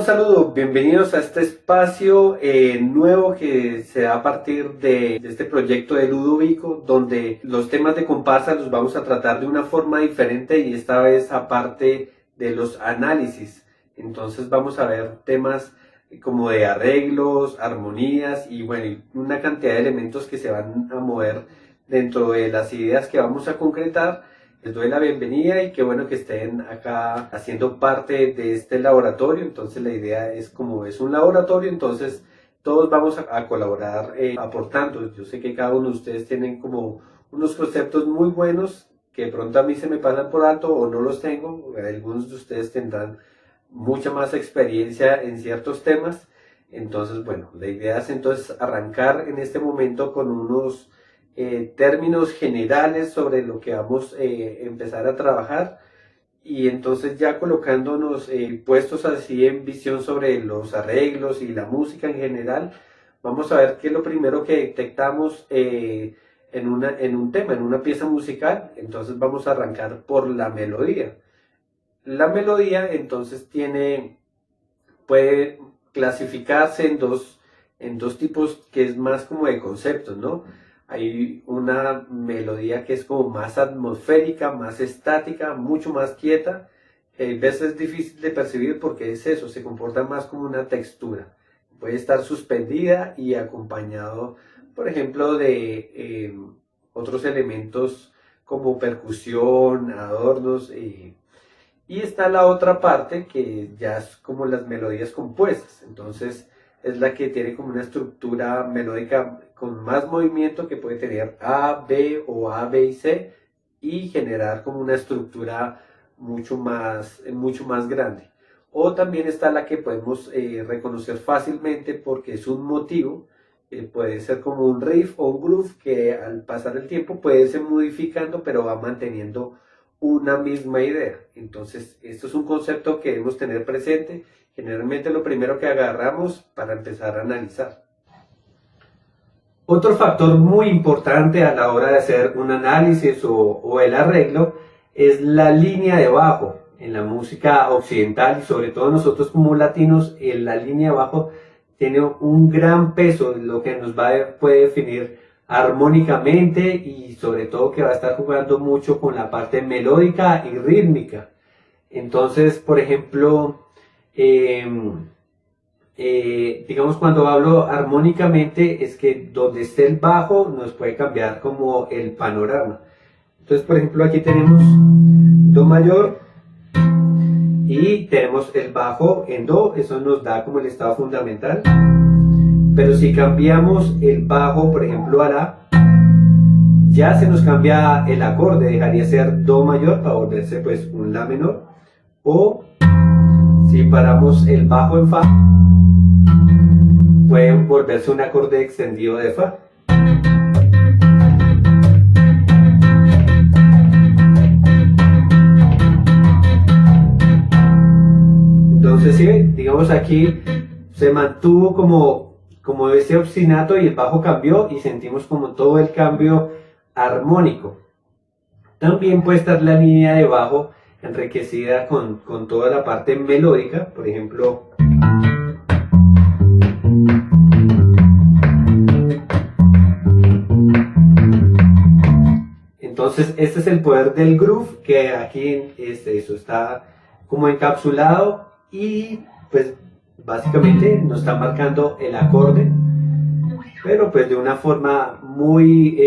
un saludo, bienvenidos a este espacio nuevo que se da a partir de este proyecto de Ludovico, donde los temas de comparsa los vamos a tratar de una forma diferente y esta vez aparte de los análisis. Entonces vamos a ver temas como de arreglos, armonías y bueno, una cantidad de elementos que se van a mover dentro de las ideas que vamos a concretar. Les doy la bienvenida y qué bueno que estén acá haciendo parte de este laboratorio. Entonces la idea es, como es un laboratorio, entonces todos vamos a colaborar aportando. Yo sé que cada uno de ustedes tienen como unos conceptos muy buenos que de pronto a mí se me pasan por alto o no los tengo. Algunos de ustedes tendrán mucha más experiencia en ciertos temas. Entonces, bueno, la idea es entonces arrancar en este momento con unos términos generales sobre lo que vamos a empezar a trabajar y entonces ya colocándonos puestos así en visión sobre los arreglos y la música en general, vamos a ver qué es lo primero que detectamos en un tema, en una pieza musical. Entonces vamos a arrancar por la melodía. La melodía entonces puede clasificarse en dos tipos que es más como de conceptos, ¿no? Hay una melodía que es como más atmosférica, más estática, mucho más quieta. A veces es difícil de percibir porque es eso, se comporta más como una textura. Puede estar suspendida y acompañado, por ejemplo, de otros elementos como percusión, adornos. Y está la otra parte que ya es como las melodías compuestas. Entonces es la que tiene como una estructura melódica con más movimiento, que puede tener A, B o A, B y C, y generar como una estructura mucho más grande. O también está la que podemos reconocer fácilmente porque es un motivo, puede ser como un riff o un groove que al pasar el tiempo puede irse modificando, pero va manteniendo una misma idea. Entonces, esto es un concepto que debemos tener presente. Generalmente lo primero que agarramos para empezar a analizar. Otro factor muy importante a la hora de hacer un análisis o el arreglo es la línea de bajo. En la música occidental y sobre todo nosotros como latinos, la línea de bajo tiene un gran peso, lo que nos puede definir armónicamente y sobre todo que va a estar jugando mucho con la parte melódica y rítmica. Entonces, por ejemplo, digamos, cuando hablo armónicamente es que donde esté el bajo nos puede cambiar como el panorama. Entonces, por ejemplo, aquí tenemos Do mayor y tenemos el bajo en Do, eso nos da como el estado fundamental. Pero si cambiamos el bajo, por ejemplo, a La, ya se nos cambia el acorde, dejaría ser Do mayor para volverse pues un La menor. O si paramos el bajo en Fa, puede volverse un acorde extendido de Fa. Entonces sí, digamos aquí se mantuvo como ese obstinato y el bajo cambió y sentimos como todo el cambio armónico. También puede estar la línea de bajo enriquecida con toda la parte melódica, por ejemplo. Entonces este es el poder del groove, que aquí eso está como encapsulado y pues básicamente nos está marcando el acorde, pero pues de una forma muy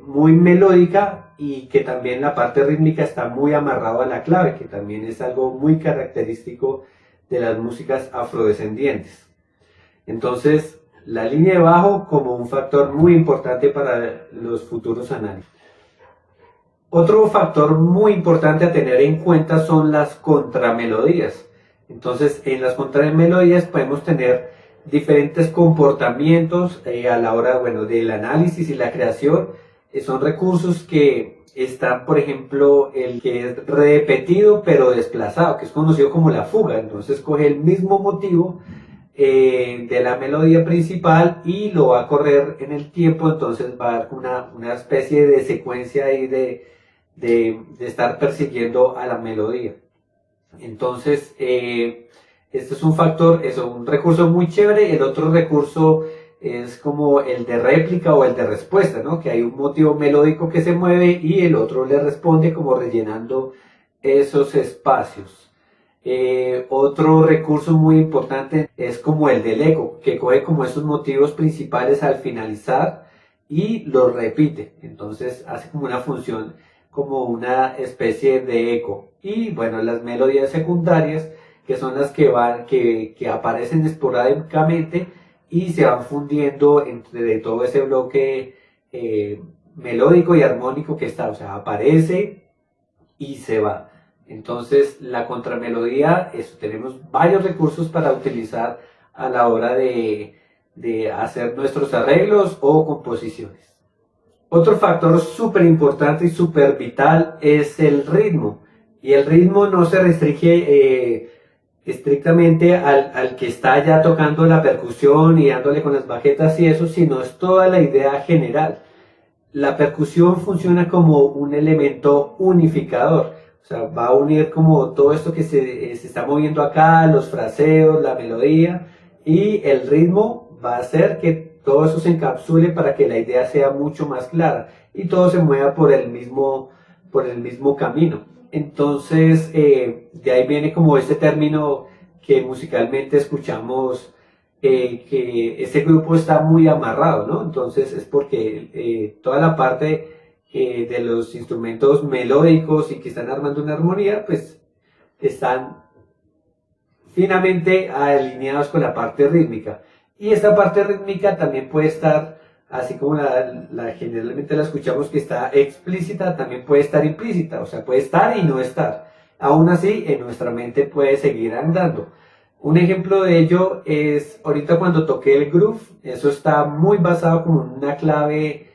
melódica, y que también la parte rítmica está muy amarrado a la clave, que también es algo muy característico de las músicas afrodescendientes. Entonces la línea de bajo como un factor muy importante para los futuros análisis. Otro factor muy importante a tener en cuenta son las contramelodías. Entonces, en las contramelodías podemos tener diferentes comportamientos a la hora, bueno, del análisis y la creación. Son recursos que están, por ejemplo, el que es repetido pero desplazado, que es conocido como la fuga. Entonces, coge el mismo motivo de la melodía principal y lo va a correr en el tiempo. Entonces, va a dar una especie de secuencia ahí de estar persiguiendo a la melodía. Entonces, Este es un factor, un recurso muy chévere. El otro recurso es como el de réplica o el de respuesta, ¿no? Que hay un motivo melódico que se mueve y el otro le responde como rellenando esos espacios. Otro recurso muy importante es como el del eco, que coge como esos motivos principales al finalizar y los repite. Entonces hace como una función, como una especie de eco. Y bueno, las melodías secundarias, que son las que aparecen esporádicamente y se van fundiendo entre todo ese bloque melódico y armónico que está, o sea, aparece y se va. Entonces, la contramelodía, eso, tenemos varios recursos para utilizar a la hora de hacer nuestros arreglos o composiciones. Otro factor súper importante y súper vital es el ritmo. Y el ritmo no se restringe estrictamente al que está ya tocando la percusión y dándole con las baquetas y eso, sino es toda la idea general. La percusión funciona como un elemento unificador, o sea, va a unir como todo esto que se está moviendo acá, los fraseos, la melodía, y el ritmo va a hacer que todo eso se encapsule para que la idea sea mucho más clara y todo se mueva por el mismo camino. Entonces, de ahí viene como este término que musicalmente escuchamos, que ese grupo está muy amarrado, ¿no? Entonces es porque toda la parte de los instrumentos melódicos y que están armando una armonía, pues están finamente alineados con la parte rítmica. Y esta parte rítmica también puede estar, así como generalmente la escuchamos que está explícita, también puede estar implícita, o sea, puede estar y no estar. Aún así, en nuestra mente puede seguir andando. Un ejemplo de ello es ahorita cuando toqué el groove, eso está muy basado como en una clave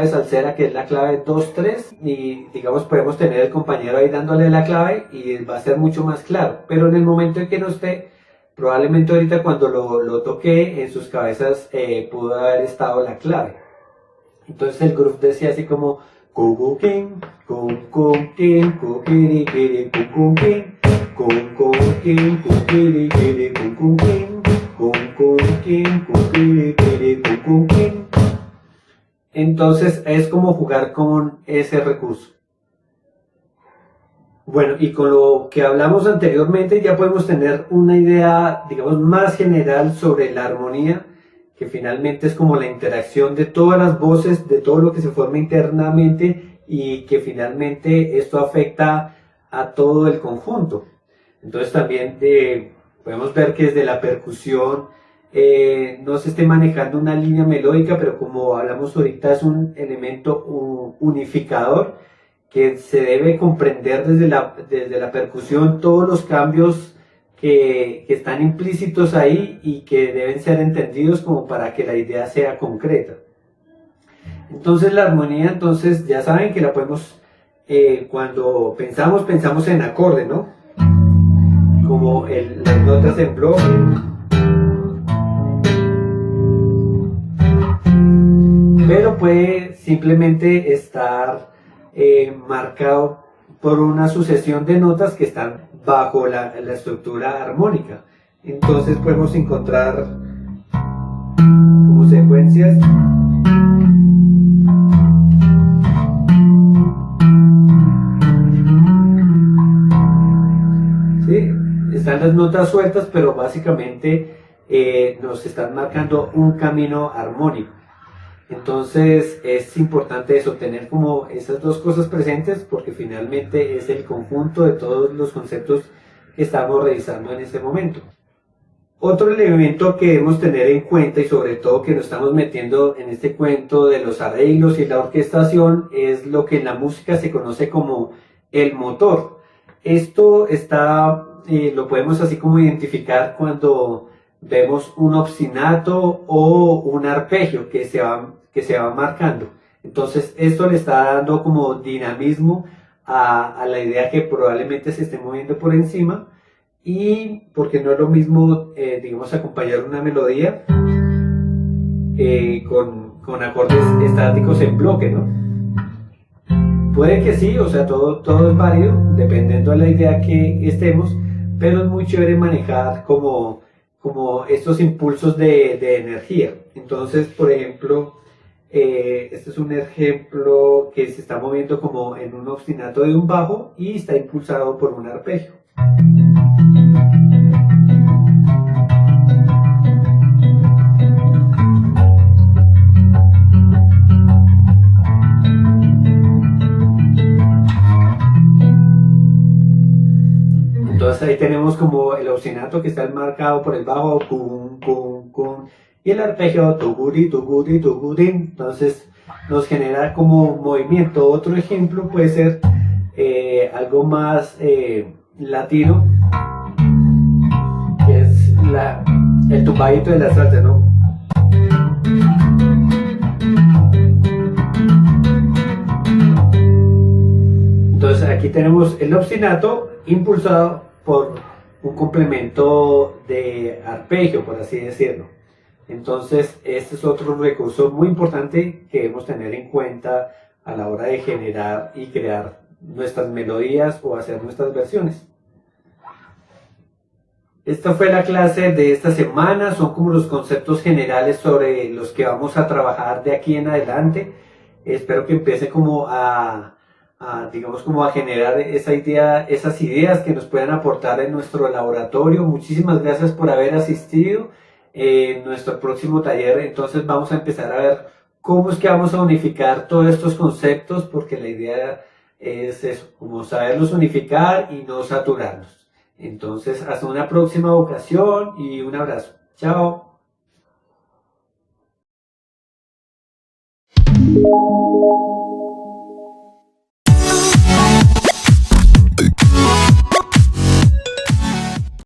salsera que es la clave 2-3 y digamos podemos tener el compañero ahí dándole la clave y va a ser mucho más claro, pero en el momento en que no esté, probablemente ahorita cuando lo toqué en sus cabezas pudo haber estado la clave. Entonces el groove decía así como cucuquín, cucuquín, cuquiriquiri, cucuquín, cucuquín, cuquiriquiri, cucuquín, cucuquín, cuquiriquiri, cucuquín. Entonces es como jugar con ese recurso. Bueno, y con lo que hablamos anteriormente ya podemos tener una idea, digamos, más general sobre la armonía, que finalmente es como la interacción de todas las voces, de todo lo que se forma internamente y que finalmente esto afecta a todo el conjunto. Entonces también podemos ver que desde la percusión no se esté manejando una línea melódica, pero como hablamos ahorita es un elemento unificador que se debe comprender desde la percusión todos los cambios que están implícitos ahí y que deben ser entendidos como para que la idea sea concreta. Entonces la armonía, entonces ya saben que la podemos, cuando pensamos en acorde, ¿no? Como las notas en bloque. Pero puede simplemente estar marcado por una sucesión de notas que están bajo la estructura armónica. Entonces podemos encontrar como secuencias ¿sí? Están las notas sueltas, pero básicamente nos están marcando un camino armónico. Entonces es importante eso, tener como esas dos cosas presentes porque finalmente es el conjunto de todos los conceptos que estamos revisando en este momento. Otro elemento que debemos tener en cuenta y sobre todo que nos estamos metiendo en este cuento de los arreglos y la orquestación es lo que en la música se conoce como el motor. Esto lo podemos así como identificar cuando vemos un obstinato o un arpegio que se va marcando. Entonces esto le está dando como dinamismo a la idea que probablemente se esté moviendo por encima y porque no es lo mismo, digamos, acompañar una melodía con acordes estáticos en bloque, ¿no? Puede que sí, o sea, todo es válido dependiendo de la idea que estemos, pero es muy chévere manejar como estos impulsos de energía. Entonces, por ejemplo, este es un ejemplo que se está moviendo como en un obstinato de un bajo y está impulsado por un arpegio. Entonces ahí tenemos como el obstinato que está marcado por el bajo, cum, cum, cum, y el arpegio, tuguri, tuguri, tugurin. Entonces nos genera como movimiento. Otro ejemplo puede ser algo más latino, que es el tumbadito de la salsa, ¿no? Entonces aquí tenemos el obstinato impulsado por un complemento de arpegio, por así decirlo. Entonces este es otro recurso muy importante que debemos tener en cuenta a la hora de generar y crear nuestras melodías o hacer nuestras versiones. Esta fue la clase de esta semana, son como los conceptos generales sobre los que vamos a trabajar de aquí en adelante. Espero que empiece como digamos como a generar esa idea, esas ideas que nos puedan aportar en nuestro laboratorio. Muchísimas gracias por haber asistido. En nuestro próximo taller entonces vamos a empezar a ver cómo es que vamos a unificar todos estos conceptos, porque la idea es eso, como saberlos unificar y no saturarnos. Entonces, hasta una próxima ocasión y un abrazo. Chao.